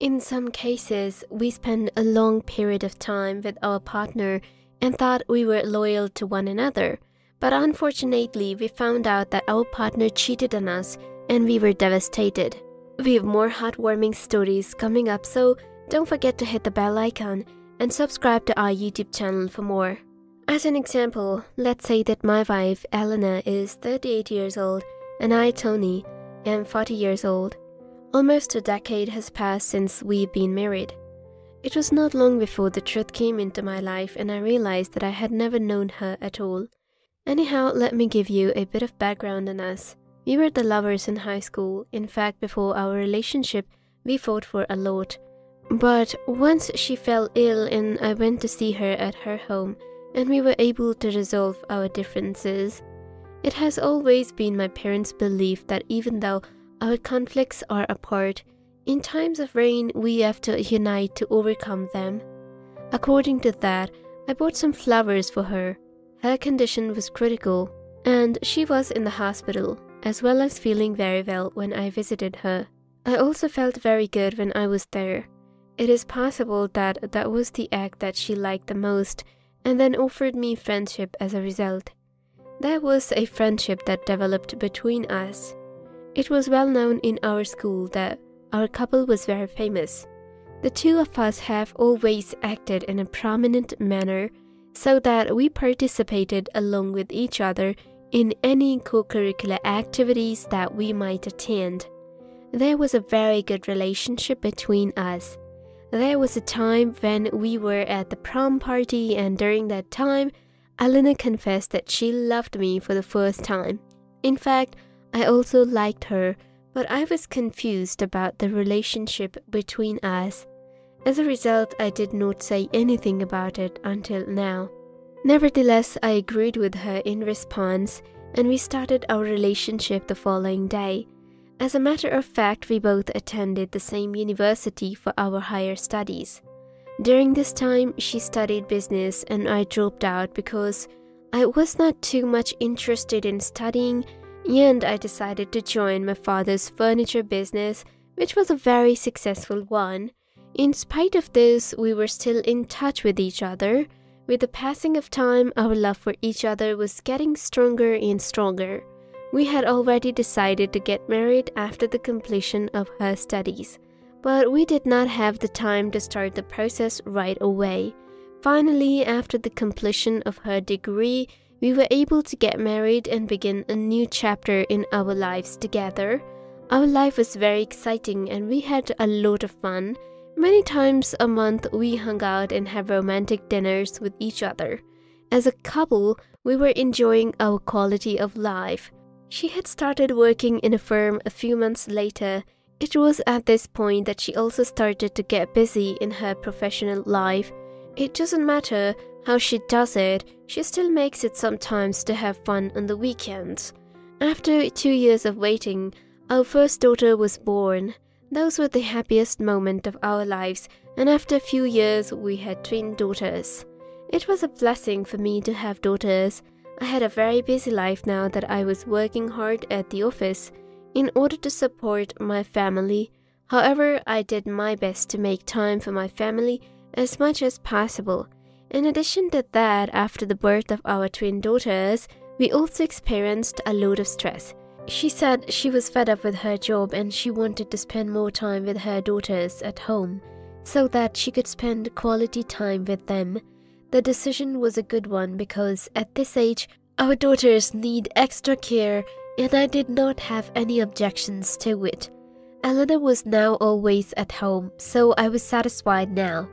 In some cases, we spend a long period of time with our partner and thought we were loyal to one another. But unfortunately, we found out that our partner cheated on us and we were devastated. We have more heartwarming stories coming up, so don't forget to hit the bell icon and subscribe to our YouTube channel for more. As an example, let's say that my wife, Elena, is 38 years old and I, Tony, am 40 years old. Almost a decade has passed since we've been married. It was not long before the truth came into my life and I realized that I had never known her at all. Anyhow, let me give you a bit of background on us. We were the lovers in high school. In fact, before our relationship, we fought for a lot. But once she fell ill and I went to see her at her home, and we were able to resolve our differences. It has always been my parents' belief that even though our conflicts are apart, in times of rain we have to unite to overcome them. According to that, I bought some flowers for her. Her condition was critical, and she was in the hospital, as well as feeling very well when I visited her. I also felt very good when I was there. It is possible that that was the act that she liked the most, and then offered me friendship as a result. There was a friendship that developed between us. It was well known in our school that our couple was very famous. The two of us have always acted in a prominent manner, so that we participated along with each other in any co-curricular activities that we might attend. There was a very good relationship between us. There was a time when we were at the prom party, and during that time, Elena confessed that she loved me for the first time. In fact, I also liked her, but I was confused about the relationship between us. As a result, I did not say anything about it until now. Nevertheless, I agreed with her in response, and we started our relationship the following day. As a matter of fact, we both attended the same university for our higher studies. During this time, she studied business and I dropped out because I was not too much interested in studying, and I decided to join my father's furniture business, which was a very successful one. In spite of this, we were still in touch with each other. With the passing of time, our love for each other was getting stronger and stronger. We had already decided to get married after the completion of her studies, but we did not have the time to start the process right away. Finally, after the completion of her degree, we were able to get married and begin a new chapter in our lives together. Our life was very exciting and we had a lot of fun. Many times a month we hung out and had romantic dinners with each other. As a couple, we were enjoying our quality of life. She had started working in a firm a few months later. It was at this point that she also started to get busy in her professional life. It doesn't matter how she does it, she still makes it sometimes to have fun on the weekends. After 2 years of waiting, our first daughter was born. Those were the happiest moments of our lives, and after a few years we had twin daughters. It was a blessing for me to have daughters. I had a very busy life now that I was working hard at the office in order to support my family. However, I did my best to make time for my family as much as possible. In addition to that, after the birth of our twin daughters, we also experienced a lot of stress. She said she was fed up with her job and she wanted to spend more time with her daughters at home so that she could spend quality time with them. The decision was a good one because at this age, our daughters need extra care and I did not have any objections to it. Elena was now always at home, so I was satisfied now.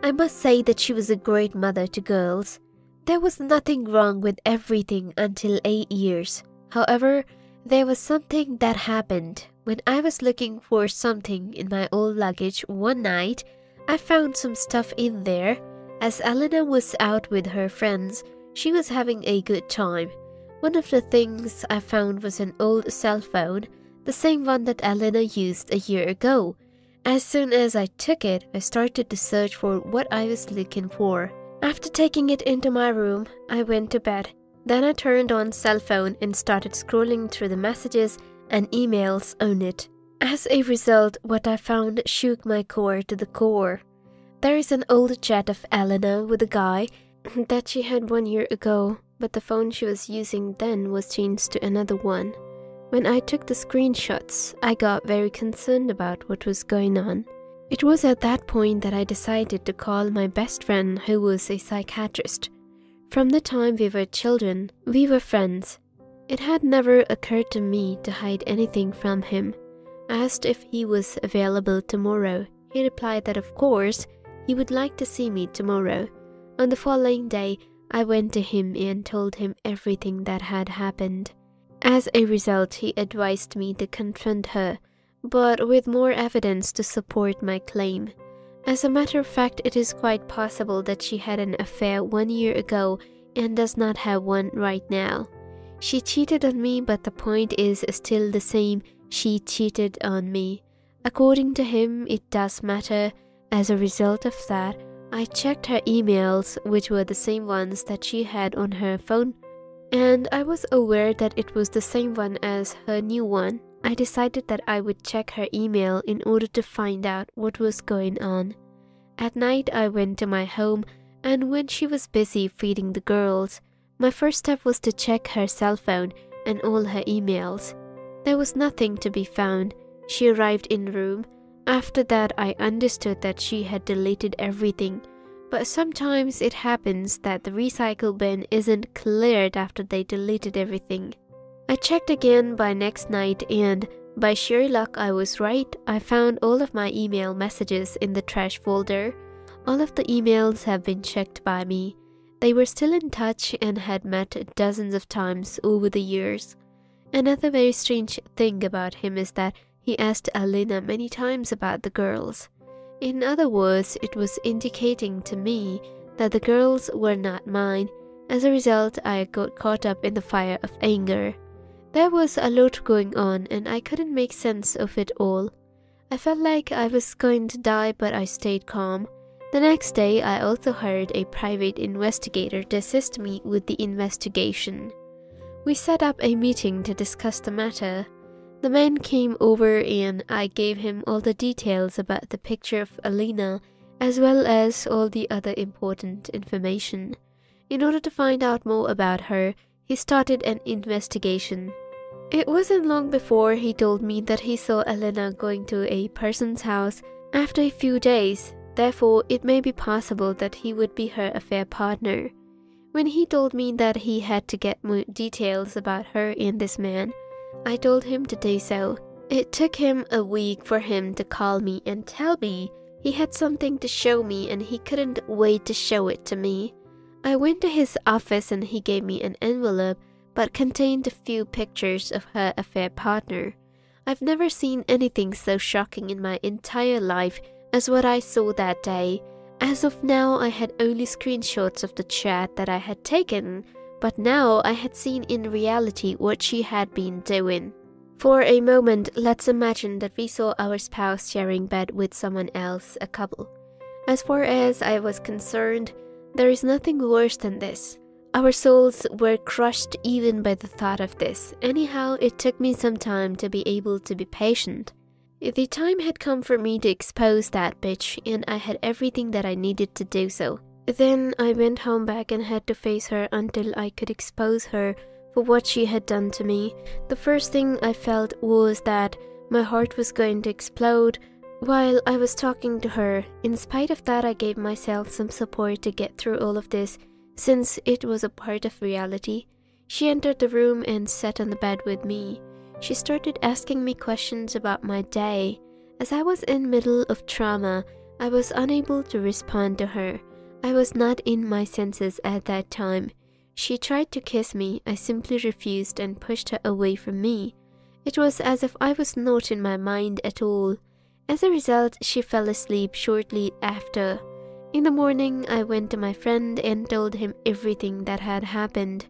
I must say that she was a great mother to girls. There was nothing wrong with everything until 8 years. However, there was something that happened. When I was looking for something in my old luggage one night, I found some stuff in there. As Elena was out with her friends, she was having a good time. One of the things I found was an old cell phone, the same one that Elena used a year ago. As soon as I took it, I started to search for what I was looking for. After taking it into my room, I went to bed. Then I turned on cell phone and started scrolling through the messages and emails on it. As a result, what I found shook my core to the core. There is an old chat of Elena with a guy that she had 1 year ago, but the phone she was using then was changed to another one. When I took the screenshots, I got very concerned about what was going on. It was at that point that I decided to call my best friend, who was a psychiatrist. From the time we were children, we were friends. It had never occurred to me to hide anything from him. I asked if he was available tomorrow. He replied that of course, he would like to see me tomorrow. On the following day, I went to him and told him everything that had happened. As a result, he advised me to confront her, but with more evidence to support my claim. As a matter of fact, it is quite possible that she had an affair 1 year ago and does not have one right now. She cheated on me, but the point is still the same. She cheated on me. According to him, it does matter. As a result of that, I checked her emails, which were the same ones that she had on her phone, and I was aware that it was the same one as her new one. I decided that I would check her email in order to find out what was going on. At night, I went to my home, and when she was busy feeding the girls, my first step was to check her cell phone and all her emails. There was nothing to be found. She arrived in the room. After that, I understood that she had deleted everything. But sometimes it happens that the recycle bin isn't cleared after they deleted everything. I checked again by next night, and by sheer luck I was right. I found all of my email messages in the trash folder. All of the emails have been checked by me. They were still in touch and had met dozens of times over the years. Another very strange thing about him is that he asked Alina many times about the girls. In other words, it was indicating to me that the girls were not mine. As a result, I got caught up in the fire of anger. There was a lot going on, and I couldn't make sense of it all. I felt like I was going to die, but I stayed calm. The next day, I also hired a private investigator to assist me with the investigation. We set up a meeting to discuss the matter. The man came over and I gave him all the details about the picture of Alina, as well as all the other important information. In order to find out more about her, he started an investigation. It wasn't long before he told me that he saw Alina going to a person's house after a few days. Therefore, it may be possible that he would be her affair partner. When he told me that he had to get more details about her and this man, I told him to do so. It took him a week for him to call me and tell me he had something to show me and he couldn't wait to show it to me. I went to his office and he gave me an envelope but contained a few pictures of her affair partner. I've never seen anything so shocking in my entire life as what I saw that day. As of now, I had only screenshots of the chat that I had taken, but now I had seen in reality what she had been doing. For a moment, let's imagine that we saw our spouse sharing bed with someone else, a couple. As far as I was concerned, there is nothing worse than this. Our souls were crushed even by the thought of this. Anyhow, it took me some time to be able to be patient. The time had come for me to expose that bitch, and I had everything that I needed to do so. Then I went home back and had to face her until I could expose her for what she had done to me. The first thing I felt was that my heart was going to explode while I was talking to her. In spite of that, I gave myself some support to get through all of this, since it was a part of reality. She entered the room and sat on the bed with me. She started asking me questions about my day. As I was in middle of trauma, I was unable to respond to her. I was not in my senses at that time. She tried to kiss me. I simply refused and pushed her away from me. It was as if I was not in my mind at all. As a result, she fell asleep shortly after. In the morning, I went to my friend and told him everything that had happened.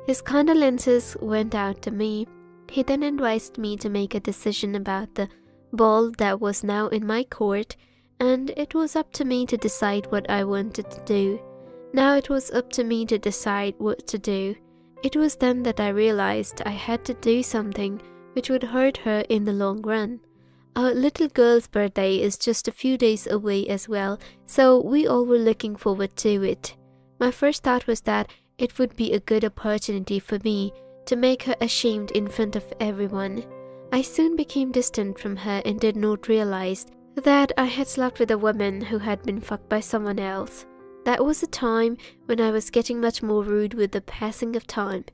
His condolences went out to me. He then advised me to make a decision about the ball that was now in my court, and it was up to me to decide what I wanted to do. Now it was up to me to decide what to do. It was then that I realized I had to do something which would hurt her in the long run. Our little girl's birthday is just a few days away as well, so we all were looking forward to it. My first thought was that it would be a good opportunity for me to make her ashamed in front of everyone. I soon became distant from her and did not realize that I had slept with a woman who had been fucked by someone else. That was a time when I was getting much more rude with the passing of time.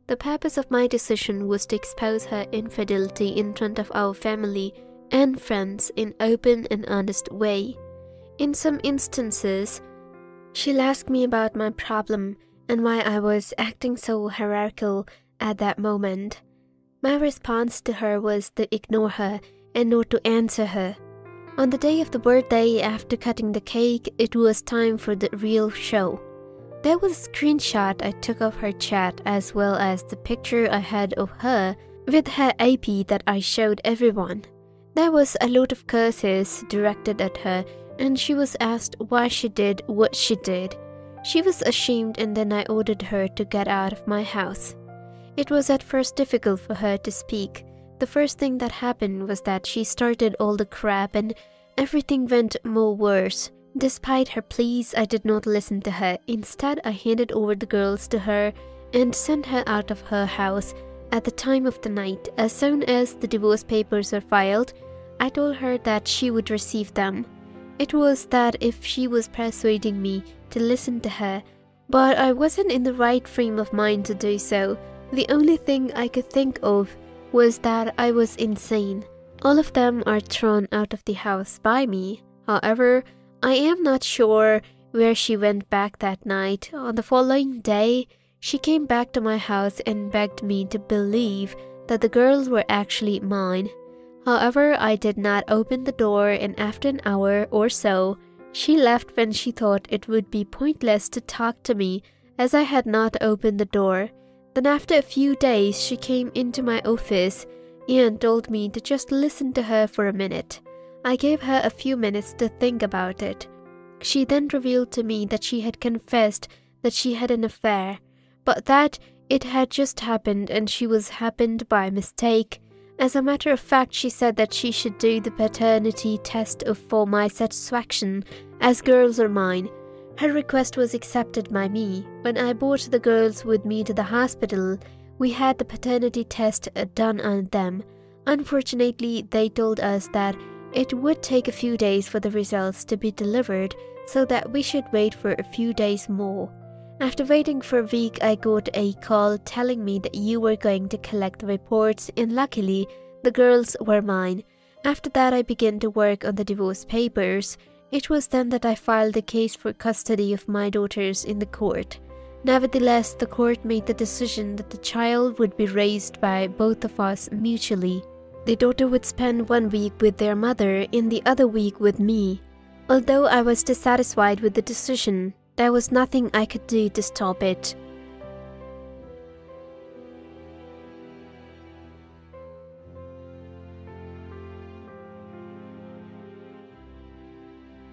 The purpose of my decision was to expose her infidelity in front of our family and friends in open and honest way. In some instances, she'll ask me about my problem and why I was acting so hierarchical at that moment. My response to her was to ignore her and not to answer her. On the day of the birthday, after cutting the cake, it was time for the real show. There was a screenshot I took of her chat as well as the picture I had of her with her AP that I showed everyone. There was a lot of curses directed at her and she was asked why she did what she did. She was ashamed and then I ordered her to get out of my house. It was at first difficult for her to speak. The first thing that happened was that she started all the crap and everything went more worse. Despite her pleas, I did not listen to her. Instead, I handed over the girls to her and sent her out of her house at the time of the night. As soon as the divorce papers were filed, I told her that she would receive them. It was that if she was persuading me to listen to her, but I wasn't in the right frame of mind to do so. The only thing I could think of was that I was insane. All of them are thrown out of the house by me. However, I am not sure where she went back that night. On the following day, she came back to my house and begged me to believe that the girls were actually mine. However, I did not open the door, and after an hour or so, she left when she thought it would be pointless to talk to me as I had not opened the door. Then after a few days, she came into my office and told me to just listen to her for a minute. I gave her a few minutes to think about it. She then revealed to me that she had confessed that she had an affair, but that it had just happened and she was happened by mistake. As a matter of fact, she said that she should do the paternity test for my satisfaction, as girls are mine. Her request was accepted by me. When I brought the girls with me to the hospital, we had the paternity test done on them. Unfortunately, they told us that it would take a few days for the results to be delivered, so that we should wait for a few days more. After waiting for a week, I got a call telling me that you were going to collect the reports, and luckily, the girls were mine. After that, I began to work on the divorce papers. It was then that I filed a case for custody of my daughters in the court. Nevertheless, the court made the decision that the child would be raised by both of us mutually. The daughter would spend 1 week with their mother and the other week with me. Although I was dissatisfied with the decision, there was nothing I could do to stop it.